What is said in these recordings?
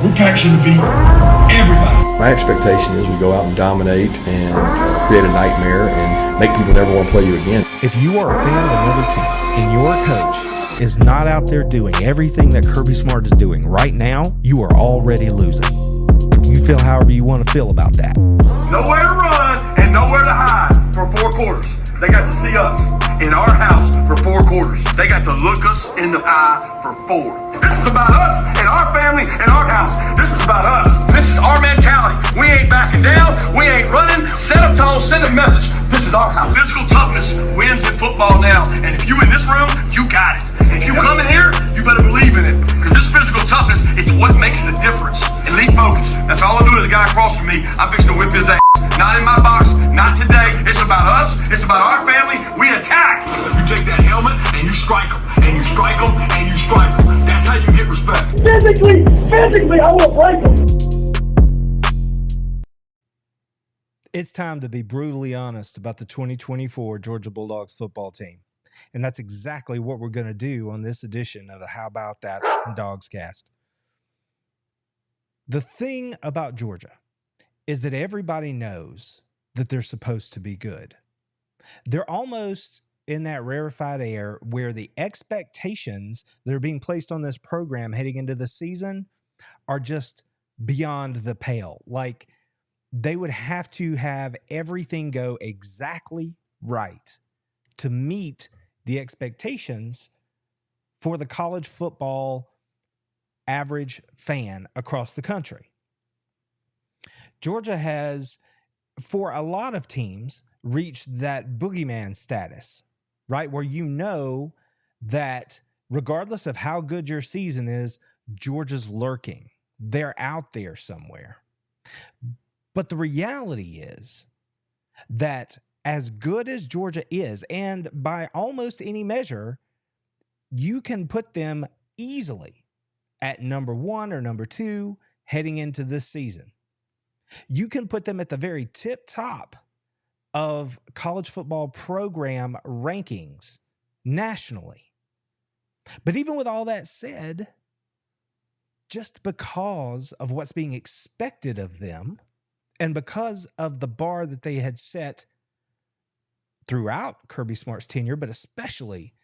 We're packaging to beat everybody. My expectation is we go out and dominate and create a nightmare and make people never want to play you again. If you are a fan of another team and your coach is not out there doing everything that Kirby Smart is doing right now, you are already losing. You feel however you want to feel about that. Nowhere to run and nowhere to hide for 4 quarters. They got to see us in our house for 4 quarters. They got to look us in the eye for 4. This is about us and our family and our house. This is about us. This is our mentality. We ain't backing down. We ain't running. Set a tone, send a message. This is our house. Physical toughness wins in football now. And if you in this room, you got it. And if you come in here, you better believe in it. Because this physical toughness, it's what makes the difference. Elite focus. That's all I'm doing to the guy across from me. I'm fixing to whip his ass. Not in my box, not today. It's about us, it's about our family. We attack. You take that helmet and you strike them, and you strike them, and you strike them. That's how you get respect. Physically, I want to break them. It's time to be brutally honest about the 2024 Georgia Bulldogs football team. And that's exactly what we're going to do on this edition of the How About That Dawgscast. The thing about Georgia is that everybody knows that they're supposed to be good. They're almost in that rarefied air where the expectations that are being placed on this program heading into the season are just beyond the pale. Like, they would have to have everything go exactly right to meet the expectations for the college football average fan across the country. Georgia has, for a lot of teams, reached that boogeyman status, right? Where you know that regardless of how good your season is, Georgia's lurking. They're out there somewhere. But the reality is that as good as Georgia is, and by almost any measure, you can put them easily at number 1 or number 2 heading into this season. You can put them at the very tip top of college football program rankings nationally. But even with all that said, just because of what's being expected of them and because of the bar that they had set throughout Kirby Smart's tenure, but especially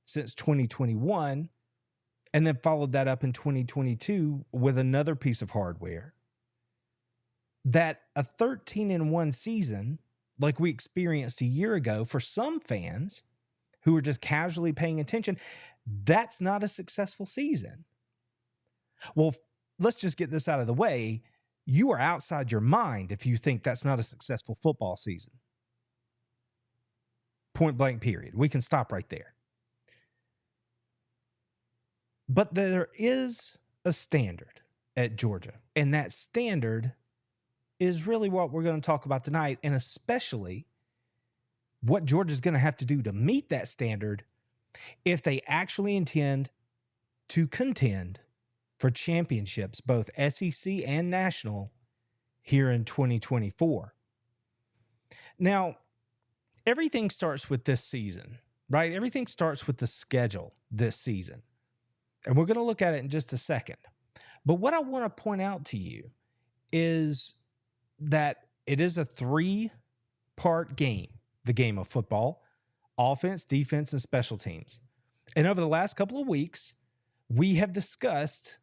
since 2021, and then followed that up in 2022 with another piece of hardware, that a 13-1 season, like we experienced a year ago, for some fans who are just casually paying attention, that's not a successful season. Well, let's just get this out of the way. You are outside your mind if you think that's not a successful football season. Point blank, period. We can stop right there. But there is a standard at Georgia, and that standard is really what we're going to talk about tonight, and especially what Georgia's going to have to do to meet that standard if they actually intend to contend for championships, both SEC and national, here in 2024. Now, everything starts with this season, right? Everything starts with the schedule this season. And we're going to look at it in just a second. But what I want to point out to you is that it is a 3-part game, the game of football: offense, defense, and special teams. And over the last couple of weeks, we have discussed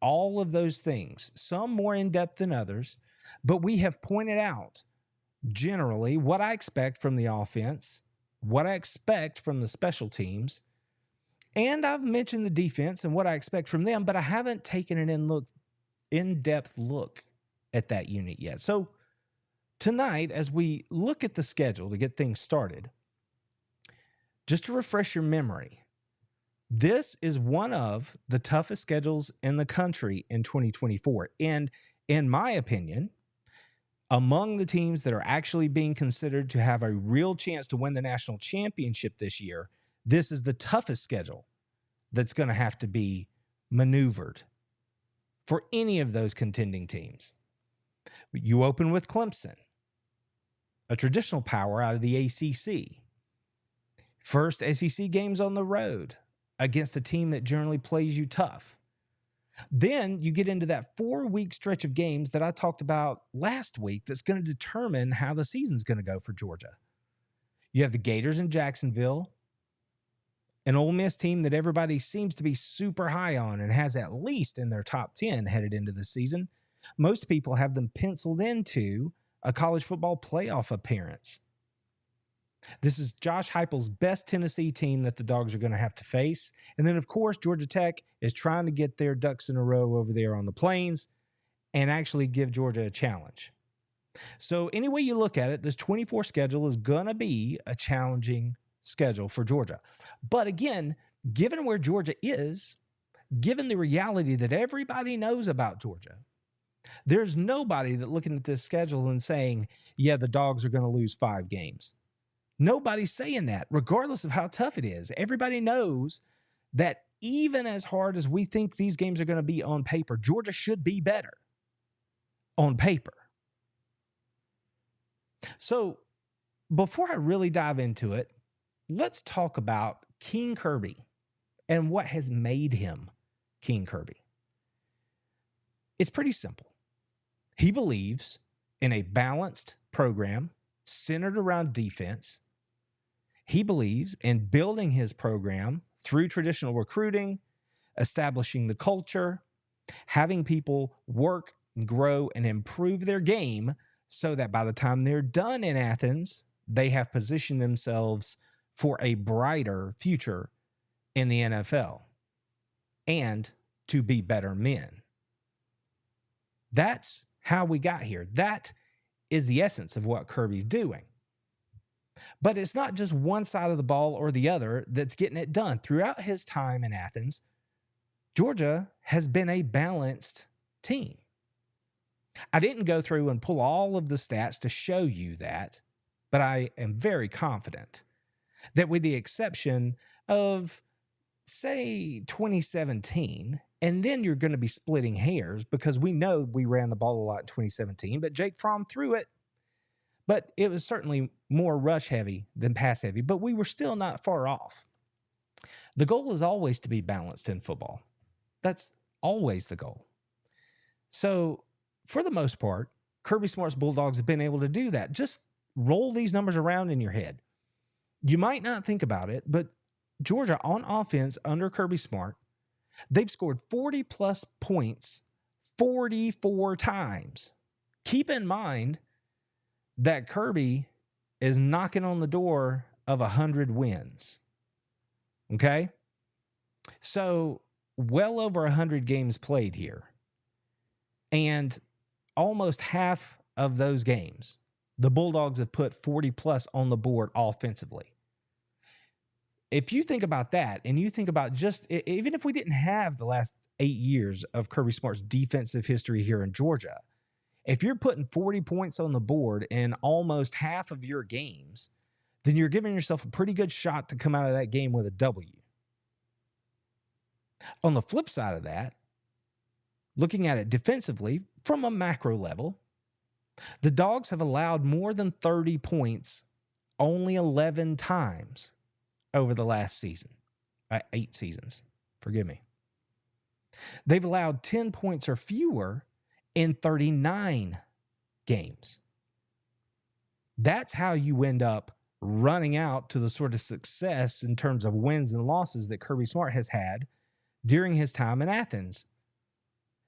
all of those things, some more in depth than others, but we have pointed out generally what I expect from the offense, what I expect from the special teams, and I've mentioned the defense and what I expect from them, but I haven't taken an in-depth look at that unit yet. So tonight, as we look at the schedule to get things started, just to refresh your memory, this is one of the toughest schedules in the country in 2024. And in my opinion, among the teams that are actually being considered to have a real chance to win the national championship this year, this is the toughest schedule that's going to have to be maneuvered for any of those contending teams. You open with Clemson, a traditional power out of the ACC. First SEC games on the road against a team that generally plays you tough. Then you get into that 4-week stretch of games that I talked about last week that's going to determine how the season's going to go for Georgia. You have the Gators in Jacksonville, an Ole Miss team that everybody seems to be super high on and has at least in their top 10 headed into the season. Most people have them penciled into a college football playoff appearance. This is Josh Heupel's best Tennessee team that the Dogs are going to have to face. And then, of course, Georgia Tech is trying to get their ducks in a row over there on the Plains and actually give Georgia a challenge. So any way you look at it, this 24 schedule is going to be a challenging schedule for Georgia. But again, given where Georgia is, given the reality that everybody knows about Georgia, there's nobody that looking at this schedule and saying, yeah, the Dogs are going to lose 5 games. Nobody's saying that, regardless of how tough it is. Everybody knows that even as hard as we think these games are going to be on paper, Georgia should be better on paper. So before I really dive into it, let's talk about King Kirby and what has made him King Kirby. It's pretty simple. He believes in a balanced program centered around defense. He believes in building his program through traditional recruiting, establishing the culture, having people work, grow, and improve their game so that by the time they're done in Athens, they have positioned themselves for a brighter future in the NFL and to be better men. That's how we got here. That is the essence of what Kirby's doing. But it's not just one side of the ball or the other that's getting it done. Throughout his time in Athens, Georgia has been a balanced team. I didn't go through and pull all of the stats to show you that, but I am very confident that with the exception of, say, 2017, and then you're going to be splitting hairs because we know we ran the ball a lot in 2017, but Jake Fromm threw it. But it was certainly more rush heavy than pass heavy, but we were still not far off. The goal is always to be balanced in football. That's always the goal. So for the most part, Kirby Smart's Bulldogs have been able to do that. Just roll these numbers around in your head. You might not think about it, but Georgia on offense under Kirby Smart, they've scored 40 plus points 44 times. Keep in mind that Kirby is knocking on the door of 100 wins. Okay? So well over 100 games played here. And almost half of those games, the Bulldogs have put 40 plus on the board offensively. If you think about that, and you think about just, even if we didn't have the last 8 years of Kirby Smart's defensive history here in Georgia, if you're putting 40 points on the board in almost half of your games, then you're giving yourself a pretty good shot to come out of that game with a W. On the flip side of that, looking at it defensively from a macro level, the Dogs have allowed more than 30 points only 11 times over the last season. 8 seasons, forgive me. They've allowed 10 points or fewer in 39 games. That's how you end up running out to the sort of success in terms of wins and losses that Kirby Smart has had during his time in Athens.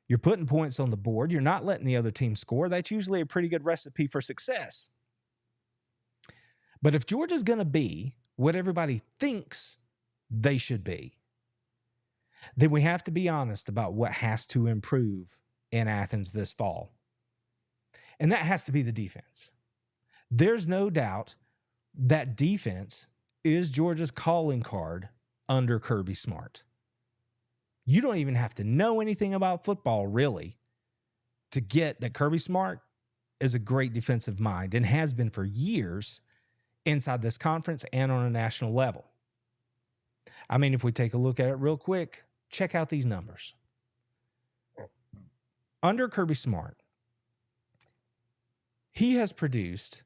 You're putting points on the board. You're not letting the other team score. That's usually a pretty good recipe for success. But if Georgia's going to be what everybody thinks they should be, then we have to be honest about what has to improve in Athens this fall. And that has to be the defense. There's no doubt that defense is Georgia's calling card under Kirby Smart. You don't even have to know anything about football, really, to get that Kirby Smart is a great defensive mind and has been for years inside this conference and on a national level. I mean, if we take a look at it real quick, check out these numbers. Under Kirby Smart, he has produced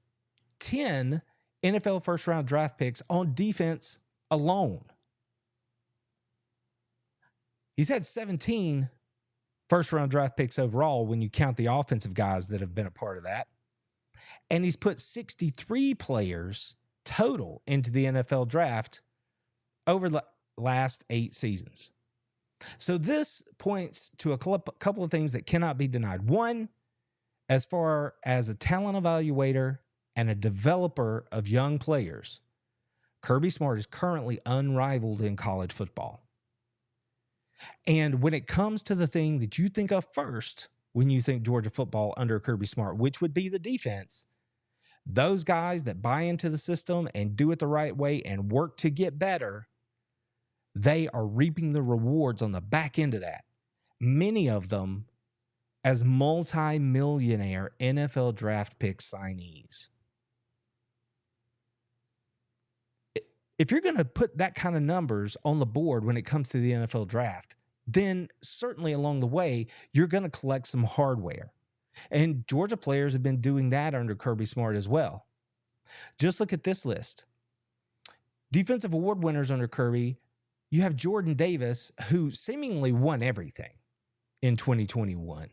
10 NFL first-round draft picks on defense alone. He's had 17 first-round draft picks overall when you count the offensive guys that have been a part of that. And he's put 63 players total into the NFL draft over the last 8 seasons. So this points to a couple of things that cannot be denied. One, as far as a talent evaluator and a developer of young players, Kirby Smart is currently unrivaled in college football. And when it comes to the thing that you think of first when you think Georgia football under Kirby Smart, which would be the defense, those guys that buy into the system and do it the right way and work to get better, they are reaping the rewards on the back end of that. Many of them as multi-millionaire NFL draft pick signees. If you're going to put that kind of numbers on the board when it comes to the NFL draft, then certainly along the way, you're going to collect some hardware. And Georgia players have been doing that under Kirby Smart as well. Just look at this list. Defensive award winners under Kirby, you have Jordan Davis, who seemingly won everything in 2021.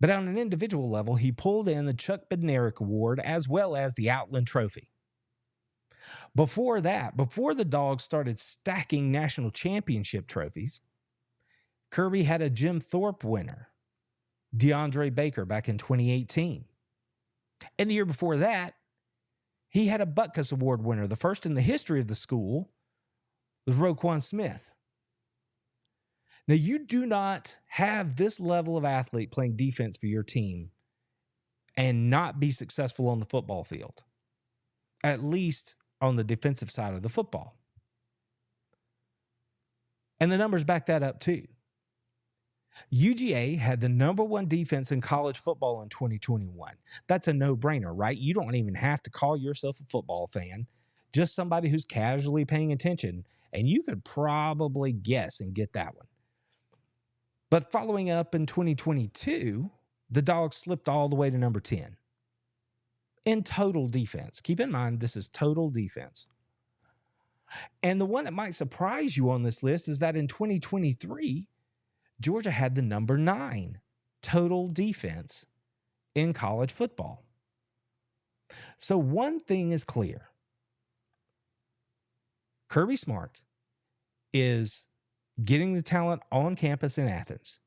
But on an individual level, he pulled in the Chuck Bednarik Award as well as the Outland Trophy. Before that, before the Dogs started stacking national championship trophies, Kirby had a Jim Thorpe winner, DeAndre Baker, back in 2018. And the year before that, he had a Butkus Award winner, the first in the history of the school, with Roquan Smith. Now, you do not have this level of athlete playing defense for your team and not be successful on the football field, at least on the defensive side of the football. And the numbers back that up too. UGA had the number 1 defense in college football in 2021. That's a no-brainer, right? You don't even have to call yourself a football fan, just somebody who's casually paying attention, and you could probably guess and get that one. But following up in 2022, the Dogs slipped all the way to number 10 in total defense. Keep in mind, this is total defense. And the one that might surprise you on this list is that in 2023, Georgia had the number 9 total defense in college football. So one thing is clear. Kirby Smart is getting the talent on campus in Athens.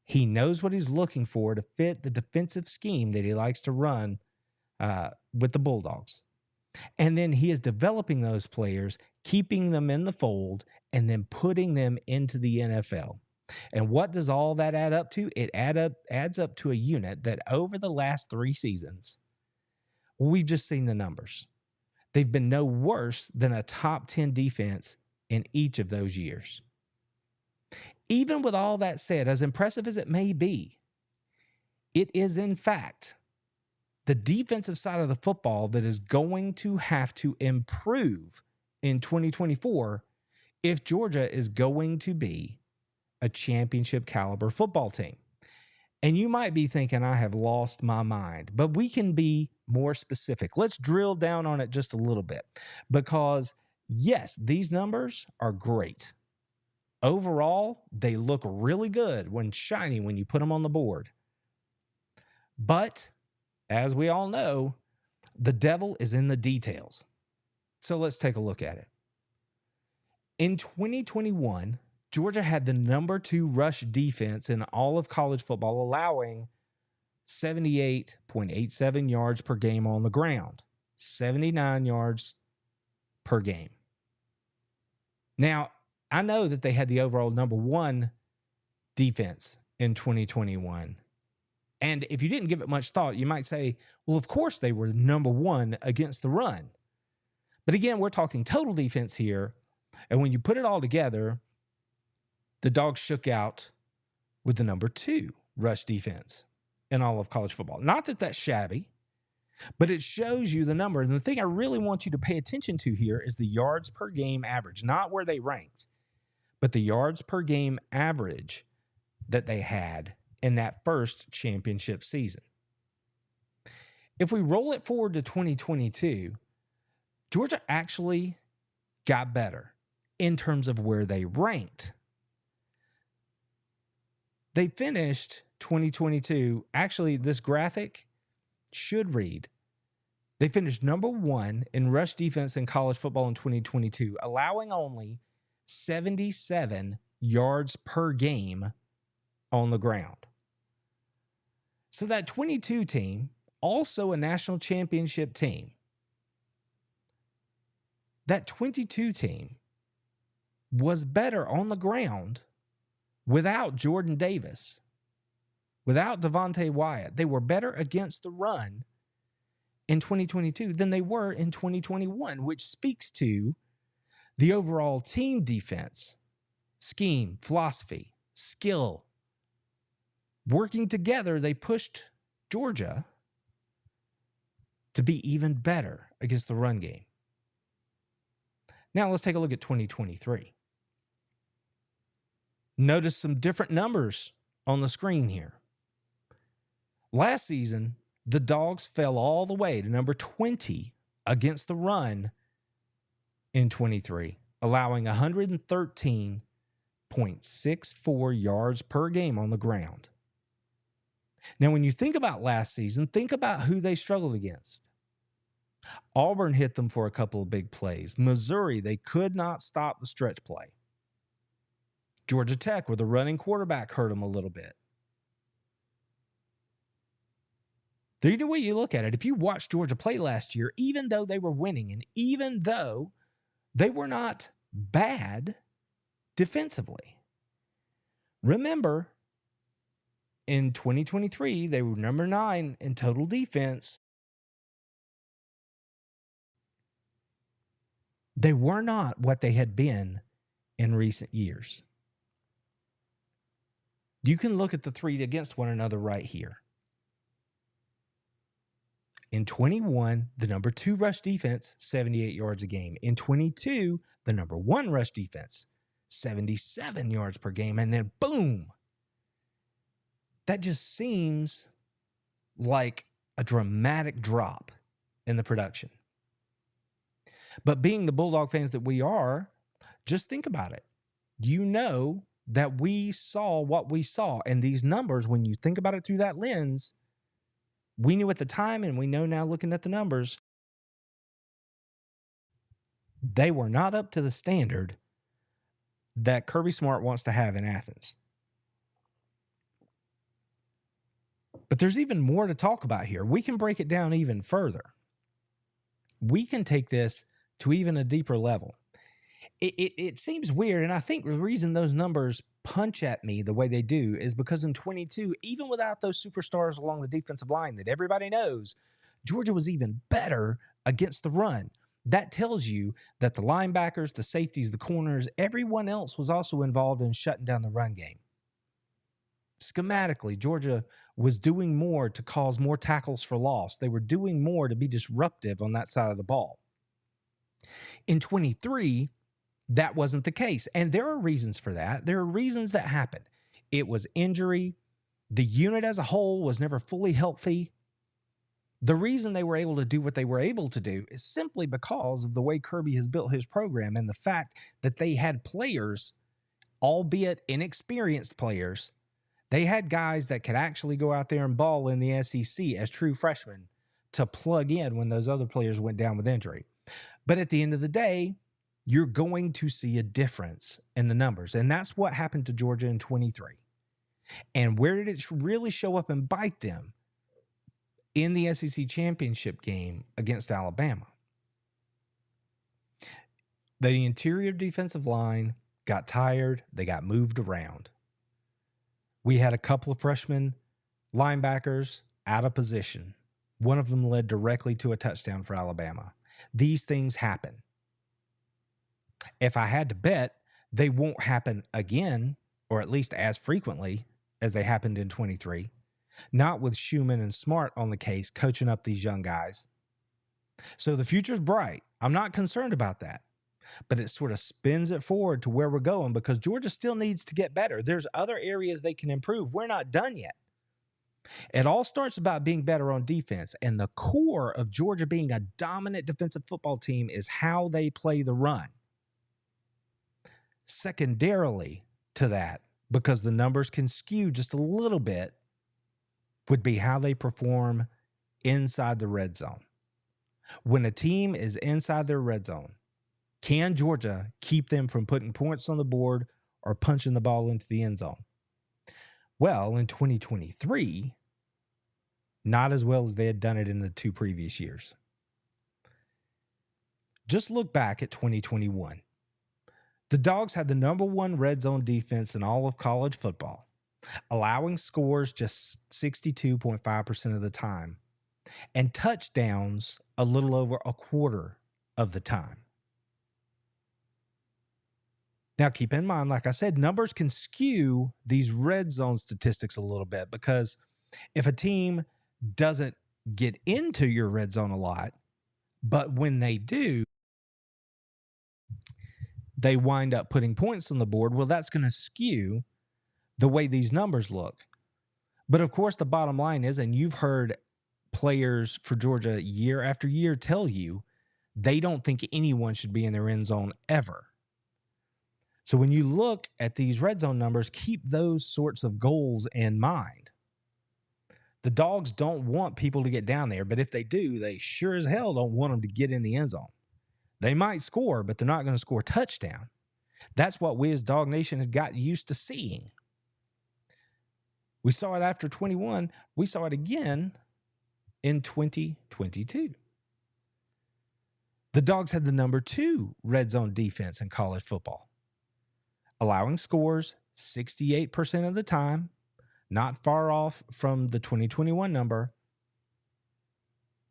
He knows what he's looking for to fit the defensive scheme that he likes to run with the Bulldogs. And then he is developing those players, keeping them in the fold, and then putting them into the NFL. And what does all that add up to? It adds up to a unit that over the last 3 seasons, we've just seen the numbers. They've been no worse than a top 10 defense in each of those years. Even with all that said, as impressive as it may be, it is in fact the defensive side of the football that is going to have to improve in 2024 if Georgia is going to be a championship caliber football team. And you might be thinking, I have lost my mind, but we can be more specific. Let's drill down on it just a little bit, because yes, these numbers are great. Overall, they look really good when shiny when you put them on the board. But as we all know, the devil is in the details. So let's take a look at it. In 2021, Georgia had the number 2 rush defense in all of college football, allowing 78.87 yards per game on the ground, 79 yards per game. Now, I know that they had the overall number 1 defense in 2021. And if you didn't give it much thought, you might say, well, of course they were number 1 against the run. But again, we're talking total defense here. And when you put it all together, the Dogs shook out with the number 2 rush defense in all of college football. Not that that's shabby, but it shows you the number. And the thing I really want you to pay attention to here is the yards per game average, not where they ranked, but the yards per game average that they had in that first championship season. If we roll it forward to 2022, Georgia actually got better in terms of where they ranked. They finished 2022. Actually, this graphic should read, they finished number 1 in rush defense in college football in 2022, allowing only 77 yards per game on the ground. So that 22 team, also a national championship team, that 22 team was better on the ground without Jordan Davis, without Devontae Wyatt. They were better against the run in 2022 than they were in 2021, which speaks to the overall team defense, scheme, philosophy, skill. Working together, they pushed Georgia to be even better against the run game. Now let's take a look at 2023. Notice some different numbers on the screen here. Last season, the Dogs fell all the way to number 20 against the run in 23, allowing 113.64 yards per game on the ground. Now, when you think about last season, think about who they struggled against. Auburn hit them for a couple of big plays. Missouri, they could not stop the stretch play. Georgia Tech, where the running quarterback hurt them a little bit. Either way you look at it, if you watched Georgia play last year, even though they were winning and even though they were not bad defensively, remember, in 2023, they were number 9 in total defense. They were not what they had been in recent years. You can look at the three against one another right here. In 21, the number 2 rush defense, 78 yards a game. In 22, the number 1 rush defense, 77 yards per game. And then boom, that just seems like a dramatic drop in the production. But being the Bulldog fans that we are, just think about it. You know that we saw what we saw. And these numbers, when you think about it through that lens, we knew at the time and we know now looking at the numbers, they were not up to the standard that Kirby Smart wants to have in Athens. But there's even more to talk about here. We can break it down even further. We can take this to even a deeper level. It seems weird, and I think the reason those numbers punch at me the way they do is because in 22, even without those superstars along the defensive line that everybody knows, Georgia was even better against the run. That tells you that the linebackers, the safeties, the corners, everyone else was also involved in shutting down the run game. Schematically, Georgia was doing more to cause more tackles for loss. They were doing more to be disruptive on that side of the ball. In 23, that wasn't the case. And there are reasons for that. There are reasons that happened. It was injury. The unit as a whole was never fully healthy. The reason they were able to do what they were able to do is simply because of the way Kirby has built his program and the fact that they had players, albeit inexperienced players. They had guys that could actually go out there and ball in the SEC as true freshmen to plug in when those other players went down with injury. But at the end of the day, you're going to see a difference in the numbers. And that's what happened to Georgia in 23. And where did it really show up and bite them? In the SEC championship game against Alabama. The interior defensive line got tired. They got moved around. We had a couple of freshman linebackers out of position. One of them led directly to a touchdown for Alabama. These things happen. If I had to bet, they won't happen again, or at least as frequently as they happened in 23. Not with Schumann and Smart on the case, coaching up these young guys. So the future's bright. I'm not concerned about that. But it sort of spins it forward to where we're going because Georgia still needs to get better. There's other areas they can improve. We're not done yet. It all starts about being better on defense. And the core of Georgia being a dominant defensive football team is how they play the run. Secondarily to that because the numbers can skew just a little bit, would be how they perform inside the red zone. When a team is inside their red zone, can Georgia keep them from putting points on the board or punching the ball into the end zone? Well, in 2023, not as well as they had done it in the 2 previous years. Just look back at 2021. The Dogs had the number 1 red zone defense in all of college football, allowing scores just 62.5% of the time and touchdowns a little over a quarter of the time. Now, keep in mind, like I said, numbers can skew these red zone statistics a little bit, because if a team doesn't get into your red zone a lot, but when they do, they wind up putting points on the board, well, that's going to skew the way these numbers look. But of course, the bottom line is, and you've heard players for Georgia year after year tell you, they don't think anyone should be in their end zone ever. So when you look at these red zone numbers, keep those sorts of goals in mind. The Dogs don't want people to get down there, but if they do, they sure as hell don't want them to get in the end zone. They might score, but they're not going to score a touchdown. That's what we as Dog Nation had got used to seeing. We saw it after 21. We saw it again in 2022. The Dogs had the number 2 red zone defense in college football, allowing scores 68% of the time, not far off from the 2021 number.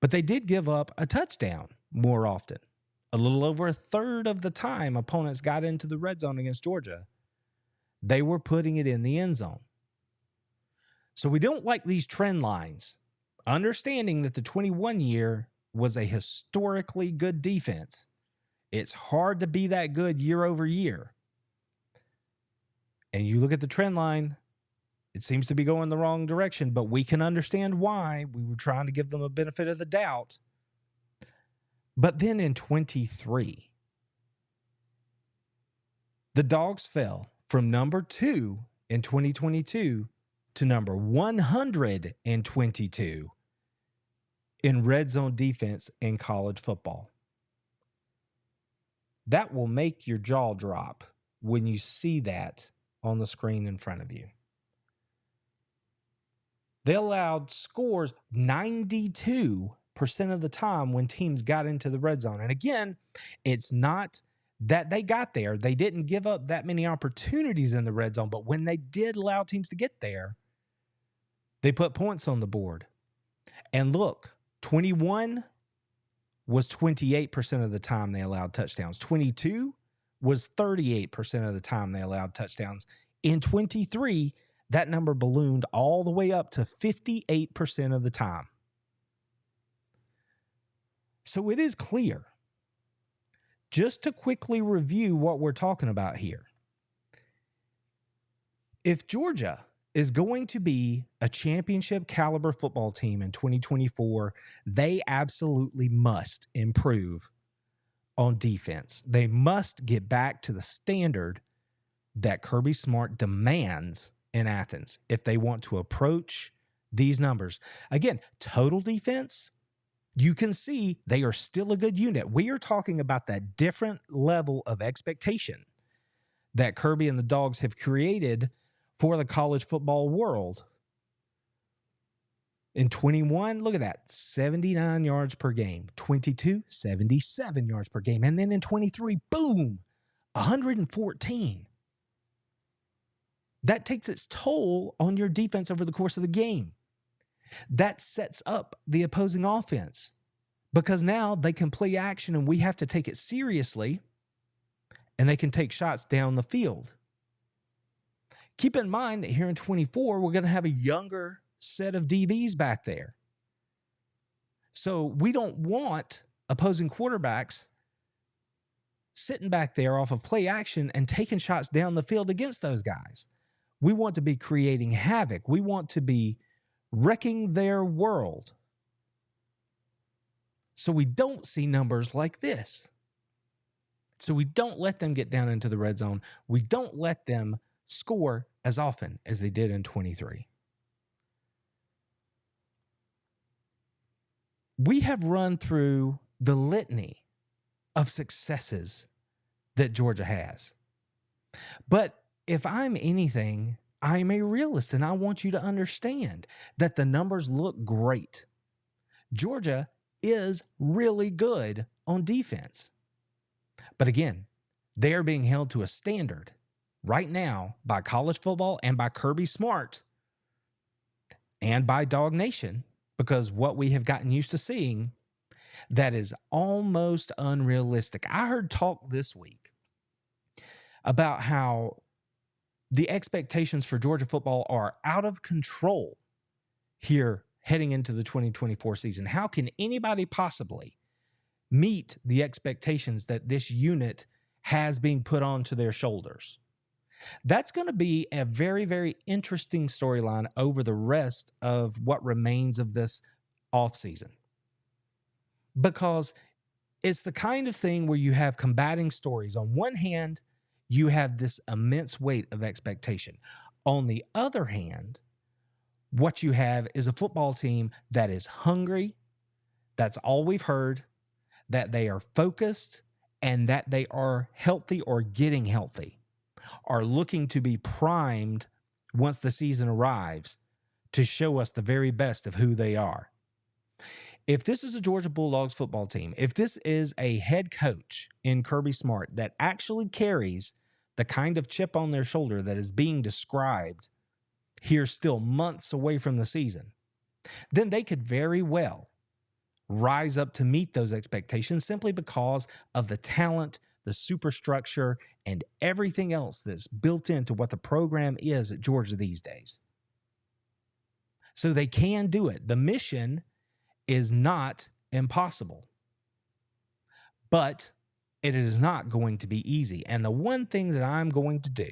But they did give up a touchdown more often. A little over a third of the time opponents got into the red zone against Georgia, they were putting it in the end zone. So we don't like these trend lines, understanding that the 21 year was a historically good defense. It's hard to be that good year over year. And you look at the trend line, it seems to be going the wrong direction, but we can understand why. We were trying to give them a benefit of the doubt. But then in 23, the Dogs fell from number 2 in 2022 to number 122 in red zone defense in college football. That will make your jaw drop when you see that on the screen in front of you. They allowed scores 92% of the time when teams got into the red zone. And again, it's not that they got there. They didn't give up that many opportunities in the red zone, but when they did allow teams to get there, they put points on the board. And look, 21 was 28% of the time they allowed touchdowns. 22 was 38% of the time they allowed touchdowns. In 23, that number ballooned all the way up to 58% of the time. So it is clear. Just to quickly review what we're talking about here. If Georgia is going to be a championship caliber football team in 2024, they absolutely must improve on defense. They must get back to the standard that Kirby Smart demands in Athens if they want to approach these numbers. Again, total defense, you can see they are still a good unit. We are talking about that different level of expectation that Kirby and the Dogs have created for the college football world. In 21, look at that, 79 yards per game. 22, 77 yards per game. And then in 23, boom, 114. That takes its toll on your defense over the course of the game. That sets up the opposing offense because now they can play action and we have to take it seriously and they can take shots down the field. Keep in mind that here in 24, we're going to have a younger set of DBs back there. So we don't want opposing quarterbacks sitting back there off of play action and taking shots down the field against those guys. We want to be creating havoc. We want to be wrecking their world. So we don't see numbers like this. So we don't let them get down into the red zone. We don't let them score as often as they did in 23. We have run through the litany of successes that Georgia has. But if I'm anything, I'm a realist, and I want you to understand that the numbers look great. Georgia is really good on defense. But again, they are being held to a standard right now by college football and by Kirby Smart and by Dog Nation, because what we have gotten used to seeing, that is almost unrealistic. I heard talk this week about how the expectations for Georgia football are out of control here heading into the 2024 season. How can anybody possibly meet the expectations that this unit has being put onto their shoulders? That's going to be a very, very interesting storyline over the rest of what remains of this offseason. Because it's the kind of thing where you have combating stories. On one hand, you have this immense weight of expectation. On the other hand, what you have is a football team that is hungry. That's all we've heard, that they are focused, and that they are healthy or getting healthy, are looking to be primed once the season arrives to show us the very best of who they are. If this is a Georgia Bulldogs football team, if this is a head coach in Kirby Smart that actually carries the kind of chip on their shoulder that is being described here still months away from the season, then they could very well rise up to meet those expectations simply because of the talent, the superstructure, and everything else that's built into what the program is at Georgia these days. So they can do it. The mission is not impossible, but it is not going to be easy. And the one thing that I'm going to do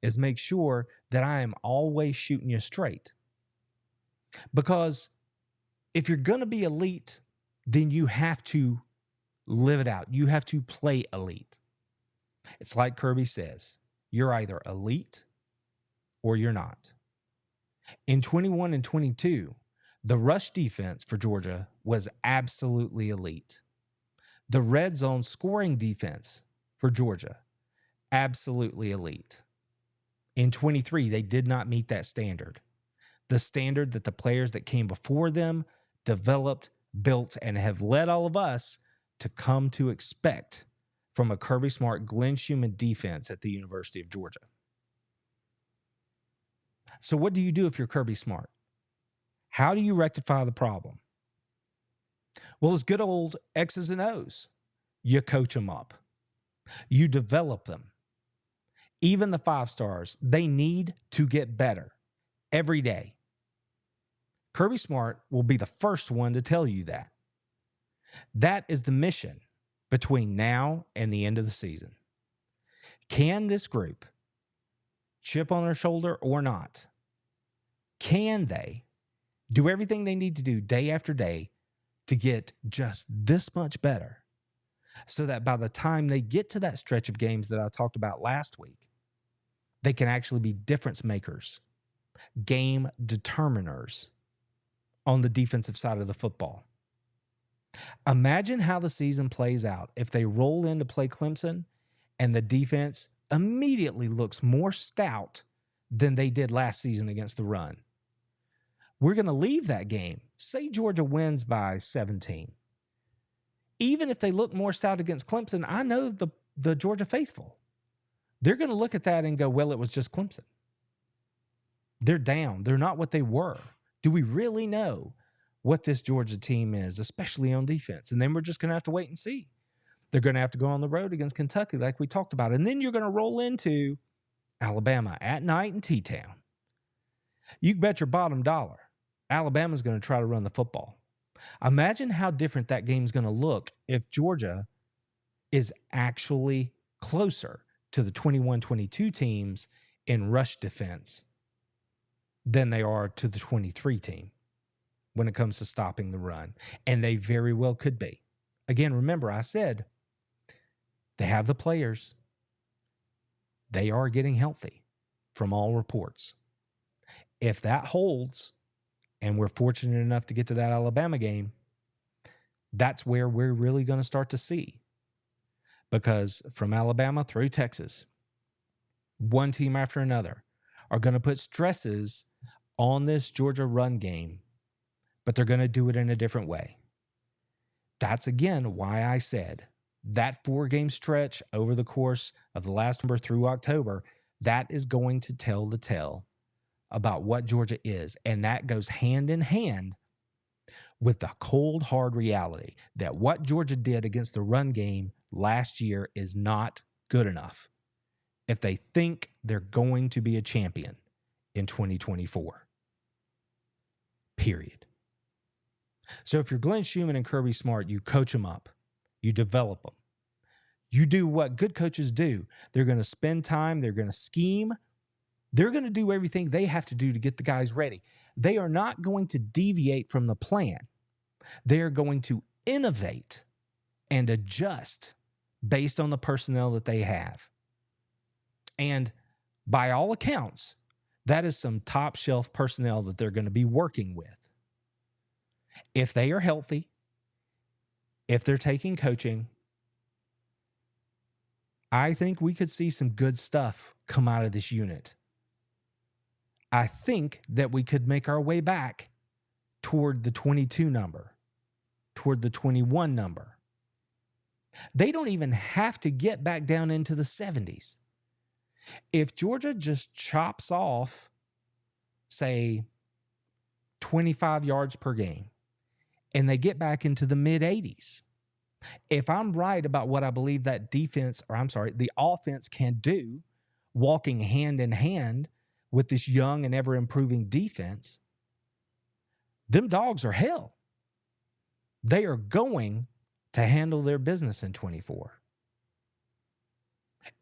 is make sure that I am always shooting you straight. Because if you're going to be elite, then you have to live it out. You have to play elite. It's like Kirby says, you're either elite or you're not. In 21 and 22, the rush defense for Georgia was absolutely elite. The red zone scoring defense for Georgia, absolutely elite. In 23, they did not meet that standard. The standard that the players that came before them developed, built, and have led all of us to come to expect from a Kirby Smart, Glenn Schumann defense at the University of Georgia. So what do you do if you're Kirby Smart? How do you rectify the problem? Well, it's good old X's and O's. You coach them up. You develop them. Even the 5 stars, they need to get better every day. Kirby Smart will be the first one to tell you that. That is the mission between now and the end of the season. Can this group, chip on their shoulder or not, can they do everything they need to do day after day to get just this much better so that by the time they get to that stretch of games that I talked about last week, they can actually be difference makers, game determiners on the defensive side of the football. Imagine how the season plays out if they roll in to play Clemson and the defense immediately looks more stout than they did last season against the run. We're going to leave that game. Say Georgia wins by 17. Even if they look more stout against Clemson, I know the Georgia faithful. They're going to look at that and go, well, it was just Clemson. They're down. They're not what they were. Do we really know what this Georgia team is, especially on defense? And then we're just going to have to wait and see. They're going to have to go on the road against Kentucky like we talked about. And then you're going to roll into Alabama at night in T-Town. You can bet your bottom dollar Alabama's going to try to run the football. Imagine how different that game's going to look if Georgia is actually closer to the 21-22 teams in rush defense than they are to the 23 team when it comes to stopping the run. And they very well could be. Again, remember, I said they have the players. They are getting healthy. from all reports. If that holds, and we're fortunate enough to get to that Alabama game, that's where we're really going to start to see. Because from Alabama through Texas, one team after another are going to put stresses on this Georgia run game, but they're going to do it in a different way. That's, again, why I said that 4-game stretch over the course of the last number through October, that is going to tell the tale about what Georgia is. And that goes hand in hand with the cold, hard reality that what Georgia did against the run game last year is not good enough if they think they're going to be a champion in 2024. Period. So if you're Glenn Schumann and Kirby Smart, you coach them up, you develop them, you do what good coaches do. They're going to spend time, they're going to scheme, they're going to do everything they have to do to get the guys ready. They are not going to deviate from the plan. They are going to innovate and adjust based on the personnel that they have. And by all accounts, that is some top shelf personnel that they're going to be working with. If they are healthy, if they're taking coaching, I think we could see some good stuff come out of this unit. I think that we could make our way back toward the 22 number, toward the 21 number. They don't even have to get back down into the 70s. If Georgia just chops off, say, 25 yards per game, and they get back into the mid-80s, if I'm right about what I believe that the offense can do, walking hand in hand with this young and ever-improving defense, them dogs are hell. They are going to handle their business in 24.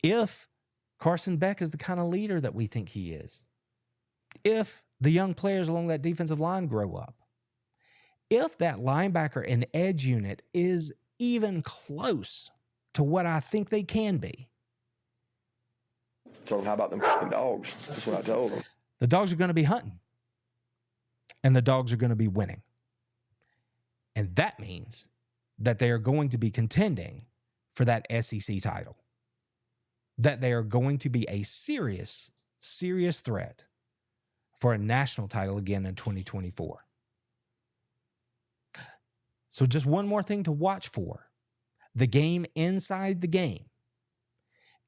If Carson Beck is the kind of leader that we think he is, if the young players along that defensive line grow up, if that linebacker and edge unit is even close to what I think they can be. So how about them fucking dogs? That's what I told them. The dogs are going to be hunting. And the dogs are going to be winning. And that means that they are going to be contending for that SEC title. That they are going to be a serious, serious threat for a national title again in 2024. So just one more thing to watch for. The game inside the game.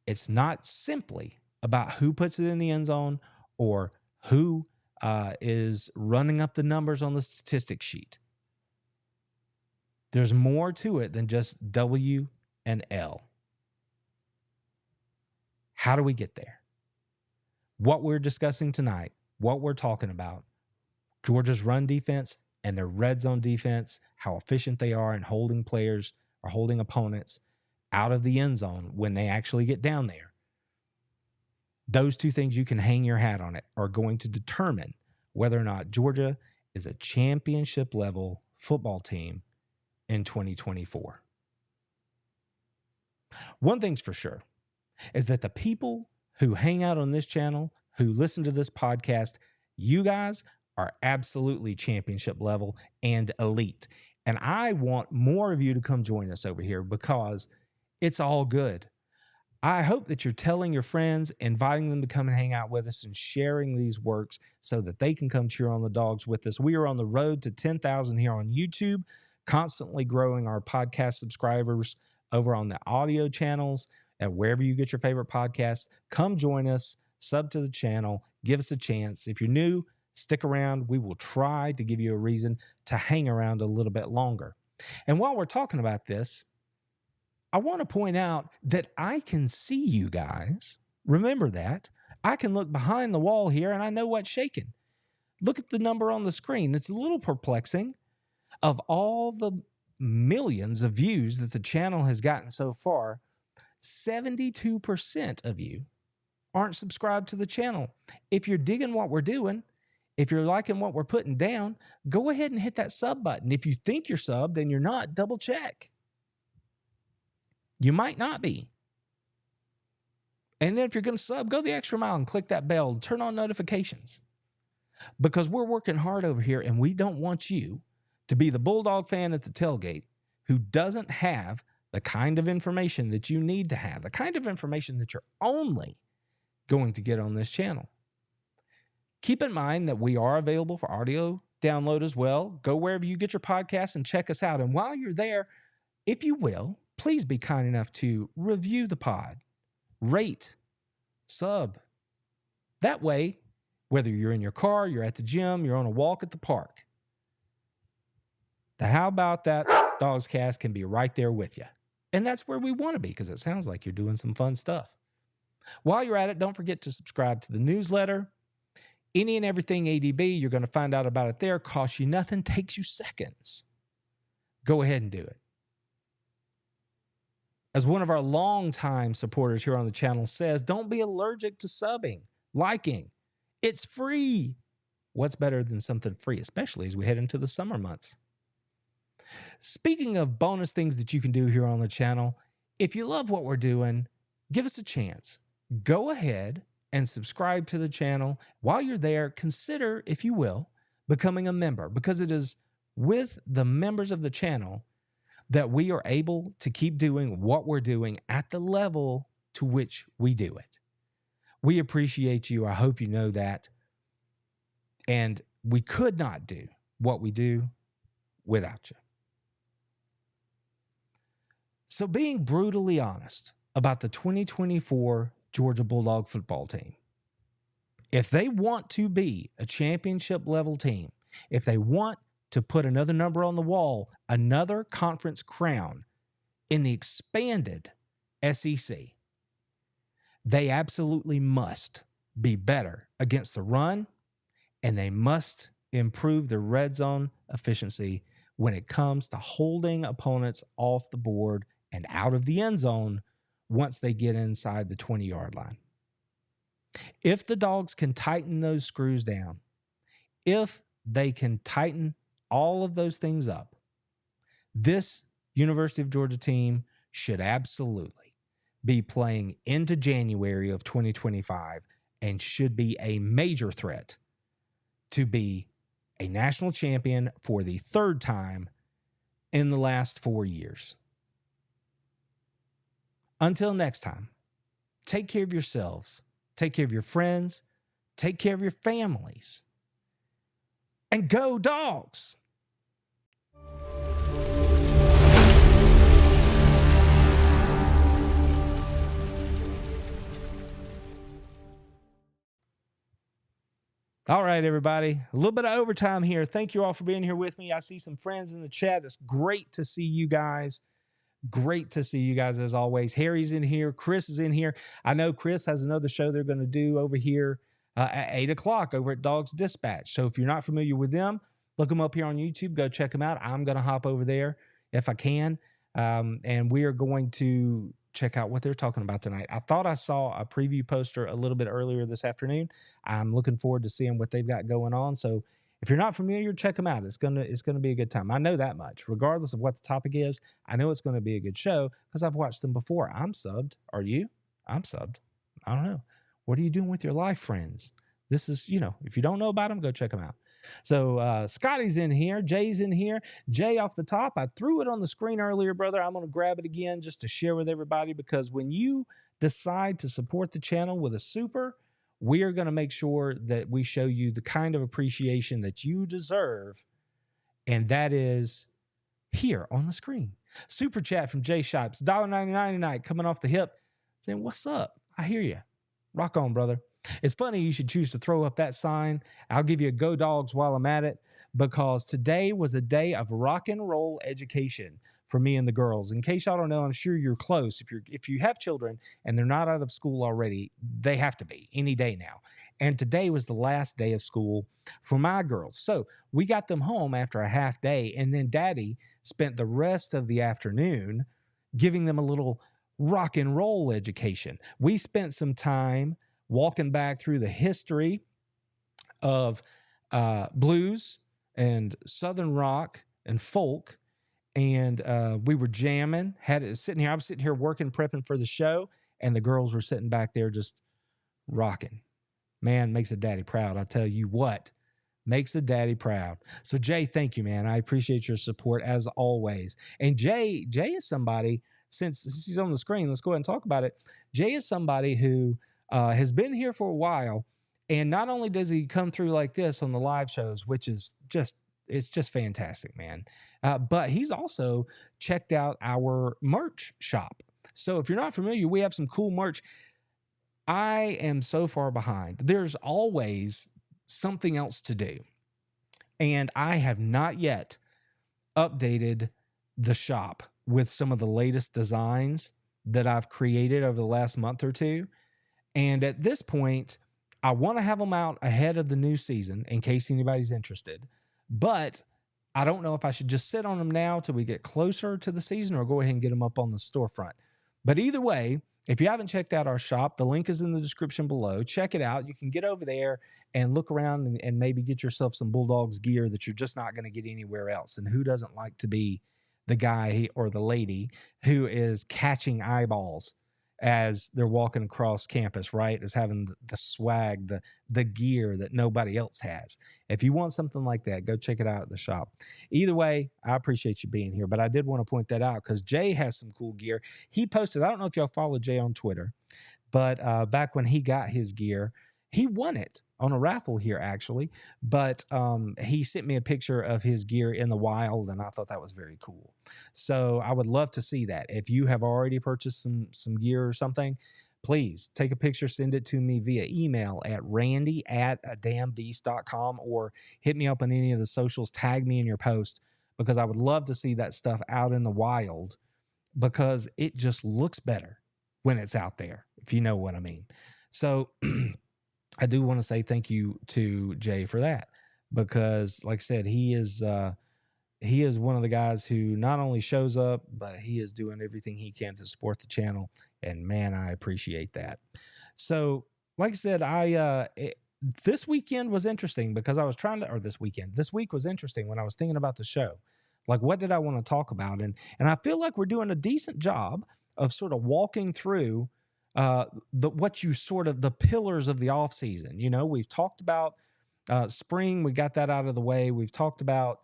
It's not simply about who puts it in the end zone or who is running up the numbers on the statistics sheet. There's more to it than just W and L. How do we get there? What we're discussing tonight, what we're talking about, Georgia's run defense and their red zone defense, how efficient they are in holding players or holding opponents out of the end zone when they actually get down there. Those two things, you can hang your hat on it, are going to determine whether or not Georgia is a championship level football team in 2024. One thing's for sure is that the people who hang out on this channel, who listen to this podcast, you guys are absolutely championship level and elite. And I want more of you to come join us over here because it's all good. I hope that you're telling your friends, inviting them to come and hang out with us and sharing these works so that they can come cheer on the dogs with us. We are on the road to 10,000 here on YouTube, constantly growing our podcast subscribers over on the audio channels and wherever you get your favorite podcasts. Come join us, sub to the channel, give us a chance. If you're new, stick around. We will try to give you a reason to hang around a little bit longer. And while we're talking about this, I want to point out that I can see you guys. Remember that. I can look behind the wall here and I know what's shaking. Look at the number on the screen. It's a little perplexing. Of all the millions of views that the channel has gotten so far, 72% of you aren't subscribed to the channel. If you're digging what we're doing, if you're liking what we're putting down, go ahead and hit that sub button. If you think you're subbed and you're not, double check. You might not be. And then if you're going to sub, go the extra mile and click that bell, turn on notifications, because we're working hard over here and we don't want you to be the Bulldog fan at the tailgate who doesn't have the kind of information that you need to have, the kind of information that you're only going to get on this channel. Keep in mind that we are available for audio download as well. Go wherever you get your podcasts and check us out. And while you're there, if you will, please be kind enough to review the pod, rate, sub. That way, whether you're in your car, you're at the gym, you're on a walk at the park, the How About That Dawgscast can be right there with you. And that's where we want to be, because it sounds like you're doing some fun stuff. While you're at it, don't forget to subscribe to the newsletter. Any and everything ADB, you're going to find out about it there. Costs you nothing, takes you seconds. Go ahead and do it. As one of our longtime supporters here on the channel says, don't be allergic to subbing, liking. It's free. What's better than something free, especially as we head into the summer months? Speaking of bonus things that you can do here on the channel, if you love what we're doing, give us a chance. Go ahead and subscribe to the channel. While you're there, consider, if you will, becoming a member, because it is with the members of the channel that we are able to keep doing what we're doing at the level to which we do it. We appreciate you. I hope you know that. And we could not do what we do without you. So being brutally honest about the 2024 Georgia Bulldog football team, if they want to be a championship level team, if they want to put another number on the wall, another conference crown in the expanded SEC, they absolutely must be better against the run, and they must improve their red zone efficiency when it comes to holding opponents off the board and out of the end zone once they get inside the 20-yard line. If the Dogs can tighten those screws down, if they can tighten all of those things up, this University of Georgia team should absolutely be playing into January of 2025 and should be a major threat to be a national champion for the third time in the last 4 years. Until next time, take care of yourselves, take care of your friends, take care of your families, and go Dogs! All right, everybody. A little bit of overtime here. Thank you all for being here with me. I see some friends in the chat. It's great to see you guys. Great to see you guys as always. Harry's in here. Chris is in here. I know Chris has another show they're going to do over here at 8 o'clock over at Dogs Dispatch. So if you're not familiar with them, look them up here on YouTube. Go check them out. I'm going to hop over there if I can. And we are going to check out what they're talking about tonight. I thought I saw a preview poster a little bit earlier this afternoon. I'm looking forward to seeing what they've got going on. So if you're not familiar, check them out. It's gonna be a good time. I know that much. Regardless of what the topic is, I know it's going to be a good show because I've watched them before. I'm subbed. Are you? I'm subbed. I don't know. What are you doing with your life, friends? This is, if you don't know about them, go check them out. So Scotty's in here. Jay's in here. Jay off the top. I threw it on the screen earlier, brother. I'm going to grab it again just to share with everybody, because when you decide to support the channel with a super, we are going to make sure that we show you the kind of appreciation that you deserve, and that is here on the screen. Super chat from Jay Shipes, $1.99 tonight, coming off the hip, saying, "What's up? I hear you. Rock on, brother." It's funny you should choose to throw up that sign. I'll give you a go Dogs while I'm at it, because today was a day of rock and roll education for me and the girls. In case y'all don't know, I'm sure you're close. If you have children and they're not out of school already, they have to be any day now. And today was the last day of school for my girls. So we got them home after a half day, and then Daddy spent the rest of the afternoon giving them a little rock and roll education. We spent some time walking back through the history of blues and Southern rock and folk, and we were jamming. I was sitting here working, prepping for the show, and the girls were sitting back there just rocking. Man, makes a daddy proud. I tell you what, makes a daddy proud. So Jay, thank you, man. I appreciate your support as always. And Jay is somebody, since he's on the screen, let's go ahead and talk about it. Jay is somebody who has been here for a while. And not only does he come through like this on the live shows, which is it's just fantastic, man. But he's also checked out our merch shop. So if you're not familiar, we have some cool merch. I am so far behind. There's always something else to do. And I have not yet updated the shop with some of the latest designs that I've created over the last month or two. And at this point, I want to have them out ahead of the new season in case anybody's interested. But I don't know if I should just sit on them now till we get closer to the season or go ahead and get them up on the storefront. But either way, if you haven't checked out our shop, the link is in the description below. Check it out. You can get over there and look around and maybe get yourself some Bulldogs gear that you're just not going to get anywhere else. And who doesn't like to be the guy or the lady who is catching eyeballs as they're walking across campus, right? As having the swag, the gear that nobody else has. If you want something like that, go check it out at the shop. Either way, I appreciate you being here, but I did want to point that out because Jay has some cool gear. He posted, I don't know if y'all follow Jay on Twitter, but back when he got his gear, he won it on a raffle here, actually. But he sent me a picture of his gear in the wild, and I thought that was very cool. So I would love to see that. If you have already purchased some gear or something, please take a picture, send it to me via email at randy@adamnbeast.com or hit me up on any of the socials, tag me in your post, because I would love to see that stuff out in the wild because it just looks better when it's out there, if you know what I mean. So I do want to say thank you to Jay for that because, like I said, he is one of the guys who not only shows up, but he is doing everything he can to support the channel. And man, I appreciate that. So, like I said, this weekend was interesting because I was this week was interesting when I was thinking about the show. Like, what did I want to talk about? And I feel like we're doing a decent job of sort of walking through the pillars of the off season. You know, we've talked about spring, we got that out of the way. We've talked about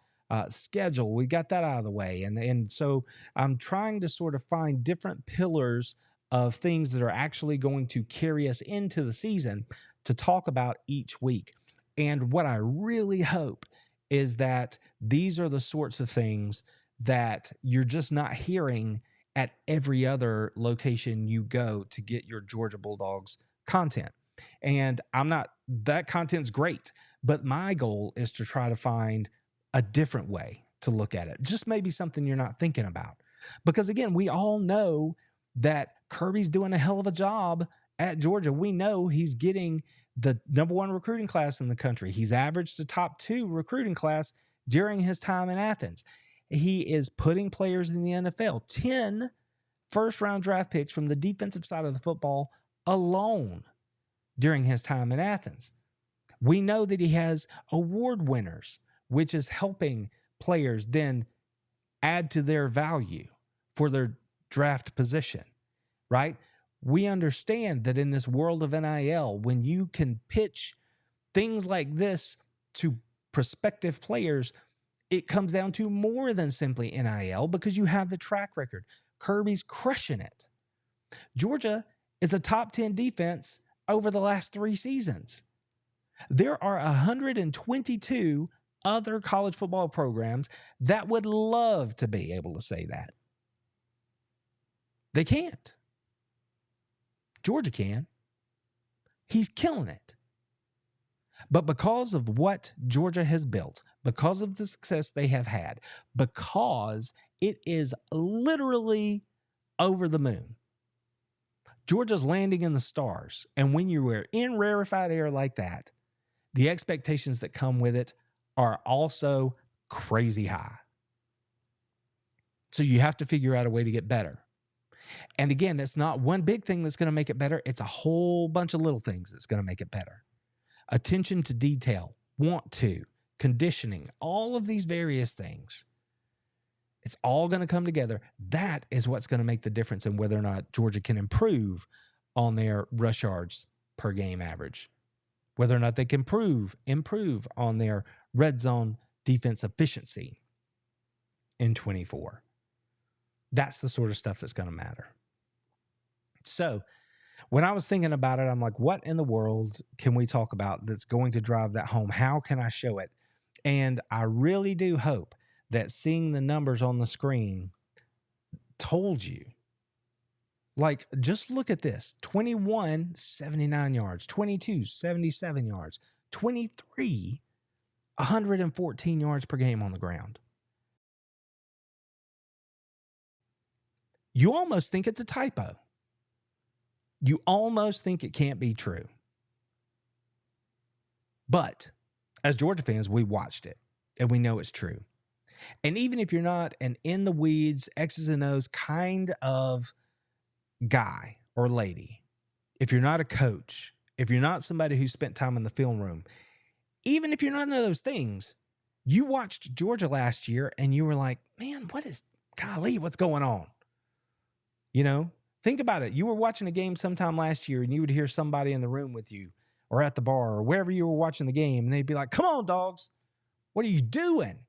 schedule, we got that out of the way. And so I'm trying to sort of find different pillars of things that are actually going to carry us into the season to talk about each week. And what I really hope is that these are the sorts of things that you're just not hearing at every other location you go to get your Georgia Bulldogs content. And that content's great, but my goal is to try to find a different way to look at it. Just maybe something you're not thinking about. Because again, we all know that Kirby's doing a hell of a job at Georgia. We know he's getting the #1 recruiting class in the country. He's averaged a top 2 recruiting class during his time in Athens. He is putting players in the NFL. 10 first-round draft picks from the defensive side of the football alone during his time in Athens. We know that he has award winners, which is helping players then add to their value for their draft position, right? We understand that in this world of NIL, when you can pitch things like this to prospective players, it comes down to more than simply NIL because you have the track record. Kirby's crushing it. Georgia is a top 10 defense over the last 3 seasons. There are 122 other college football programs that would love to be able to say that. They can't. Georgia can. He's killing it. But because of what Georgia has built, because of the success they have had, because it is literally over the moon, Georgia's landing in the stars. And when you are in rarefied air like that, the expectations that come with it are also crazy high. So you have to figure out a way to get better. And again, it's not one big thing that's going to make it better. It's a whole bunch of little things that's going to make it better. Attention to detail, want to, conditioning, all of these various things. It's all going to come together. That is what's going to make the difference in whether or not Georgia can improve on their rush yards per game average, whether or not they can improve on their red zone defense efficiency in 24. That's the sort of stuff that's going to matter. So when I was thinking about it, I'm like, what in the world can we talk about that's going to drive that home? How can I show it? And I really do hope that seeing the numbers on the screen told you. Like, just look at this. 21, 79 yards. 22, 77 yards. 23, 114 yards per game on the ground. You almost think it's a typo. You almost think it can't be true. But as Georgia fans, we watched it and we know it's true. And even if you're not an in the weeds, X's and O's kind of guy or lady, if you're not a coach, if you're not somebody who spent time in the film room, even if you're none of those things, you watched Georgia last year and you were like, man, what's going on? You know, think about it. You were watching a game sometime last year and you would hear somebody in the room with you or at the bar or wherever you were watching the game, and they'd be like, come on, Dogs, what are you doing?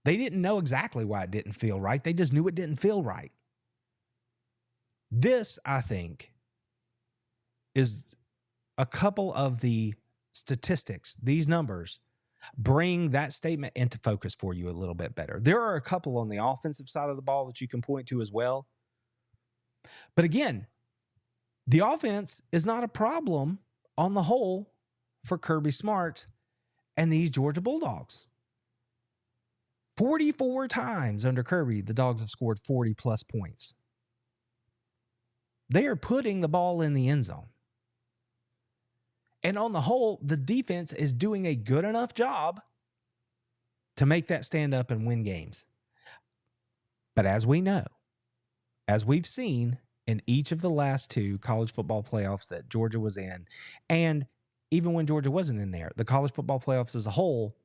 They didn't know exactly why it didn't feel right. They just knew it didn't feel right. This, I think, is a couple of the statistics, these numbers, bring that statement into focus for you a little bit better. There are a couple on the offensive side of the ball that you can point to as well. But again, the offense is not a problem on the whole for Kirby Smart and these Georgia Bulldogs. 44 times under Kirby, the Dogs have scored 40-plus points. They are putting the ball in the end zone. And on the whole, the defense is doing a good enough job to make that stand up and win games. But as we know, as we've seen in each of the last two college football playoffs that Georgia was in, and even when Georgia wasn't in there, the college football playoffs as a whole,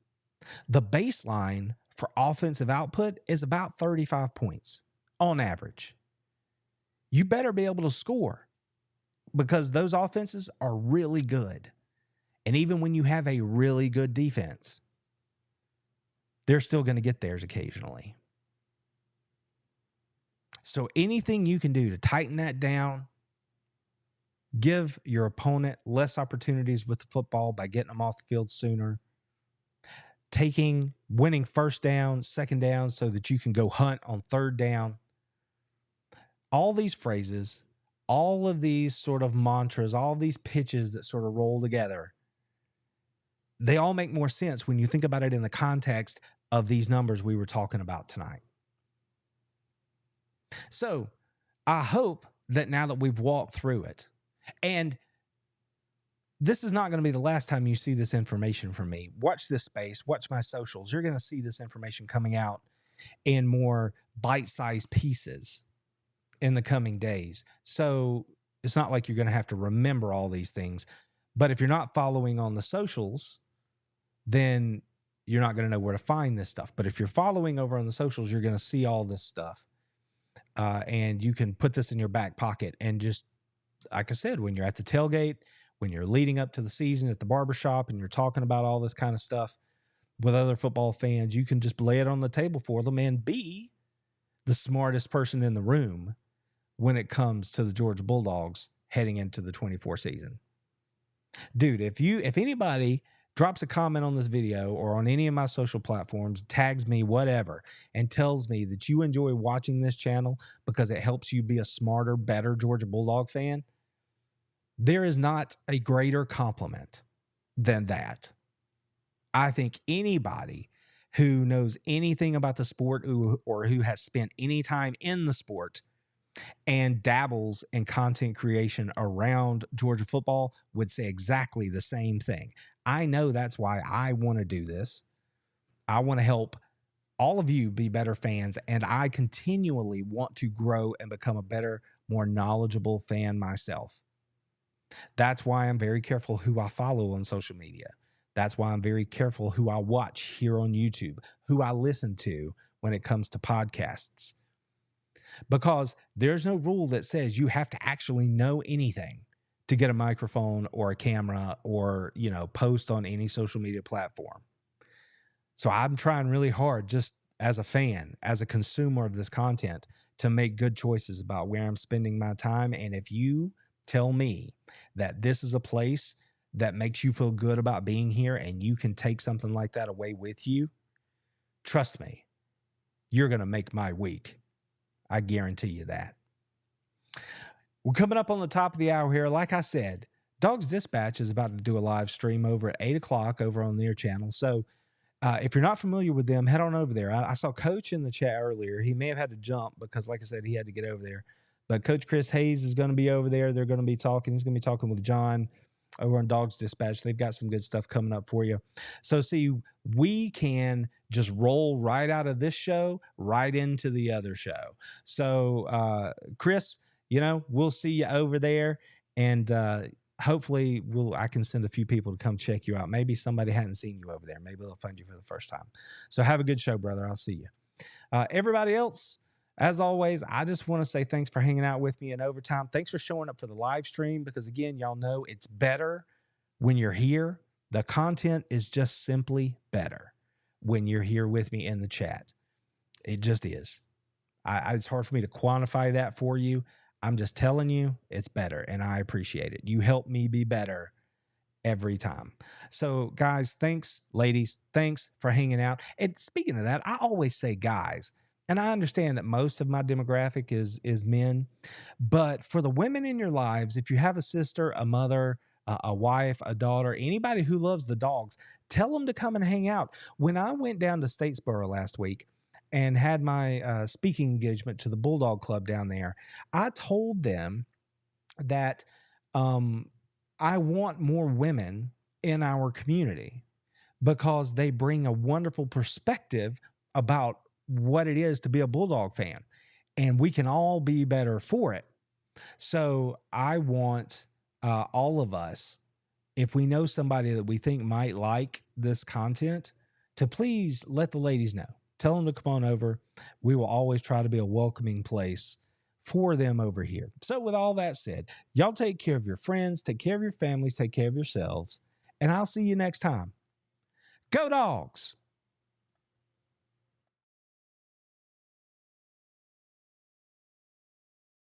the baseline for offensive output is about 35 points on average. You better be able to score because those offenses are really good. And even when you have a really good defense, they're still going to get theirs occasionally. So anything you can do to tighten that down, give your opponent less opportunities with the football by getting them off the field sooner, winning first down, second down so that you can go hunt on third down. All these phrases, all of these sort of mantras, all these pitches that sort of roll together, they all make more sense when you think about it in the context of these numbers we were talking about tonight. So I hope that now that we've walked through it, and this is not going to be the last time you see this information from me. Watch this space, watch my socials. You're going to see this information coming out in more bite-sized pieces in the coming days. So it's not like you're going to have to remember all these things. But if you're not following on the socials, then you're not going to know where to find this stuff. But if you're following over on the socials, you're going to see all this stuff. And you can put this in your back pocket. And just, like I said, when you're at the tailgate, when you're leading up to the season at the barbershop and you're talking about all this kind of stuff with other football fans, you can just lay it on the table for them and be the smartest person in the room when it comes to the Georgia Bulldogs heading into the 24 season. Dude, if anybody drops a comment on this video or on any of my social platforms, tags me, whatever, and tells me that you enjoy watching this channel because it helps you be a smarter, better Georgia Bulldog fan, there is not a greater compliment than that. I think anybody who knows anything about the sport or who has spent any time in the sport and dabbles in content creation around Georgia football would say exactly the same thing. I know that's why I want to do this. I want to help all of you be better fans, and I continually want to grow and become a better, more knowledgeable fan myself. That's why I'm very careful who I follow on social media. That's why I'm very careful who I watch here on YouTube, who I listen to when it comes to podcasts. because there's no rule that says you have to actually know anything to get a microphone or a camera or, post on any social media platform. So I'm trying really hard, just as a fan, as a consumer of this content, to make good choices about where I'm spending my time. And if you tell me that this is a place that makes you feel good about being here and you can take something like that away with you, trust me, you're going to make my week. I guarantee you that. We're coming up on the top of the hour here. Like I said, Dawgs Dispatch is about to do a live stream over at 8 o'clock over on their channel. So if you're not familiar with them, head on over there. I saw Coach in the chat earlier. He may have had to jump because, like I said, he had to get over there. But Coach Chris Hayes is going to be over there. They're going to be talking. He's going to be talking with John over on Dawgs Dispatch. They've got some good stuff coming up for you. So, see, we can just roll right out of this show right into the other show. So, Chris, we'll see you over there. And hopefully I can send a few people to come check you out. Maybe somebody hadn't seen you over there. Maybe they'll find you for the first time. So have a good show, brother. I'll see you. Everybody else, as always, I just want to say thanks for hanging out with me in overtime. Thanks for showing up for the live stream because, again, y'all know it's better when you're here. The content is just simply better when you're here with me in the chat. It just is. It's hard for me to quantify that for you. I'm just telling you it's better, and I appreciate it. You help me be better every time. So, guys, thanks, ladies. Thanks for hanging out. And speaking of that, I always say guys, and I understand that most of my demographic is men, but for the women in your lives, if you have a sister, a mother, a wife, a daughter, anybody who loves the dogs, tell them to come and hang out. When I went down to Statesboro last week and had my speaking engagement to the Bulldog Club down there, I told them that I want more women in our community because they bring a wonderful perspective about what it is to be a Bulldog fan, and we can all be better for it. So I want all of us, if we know somebody that we think might like this content, to please let the ladies know. Tell them to come on over. We will always try to be a welcoming place for them over here. So with all that said, y'all take care of your friends, take care of your families, take care of yourselves, and I'll see you next time. Go Dogs!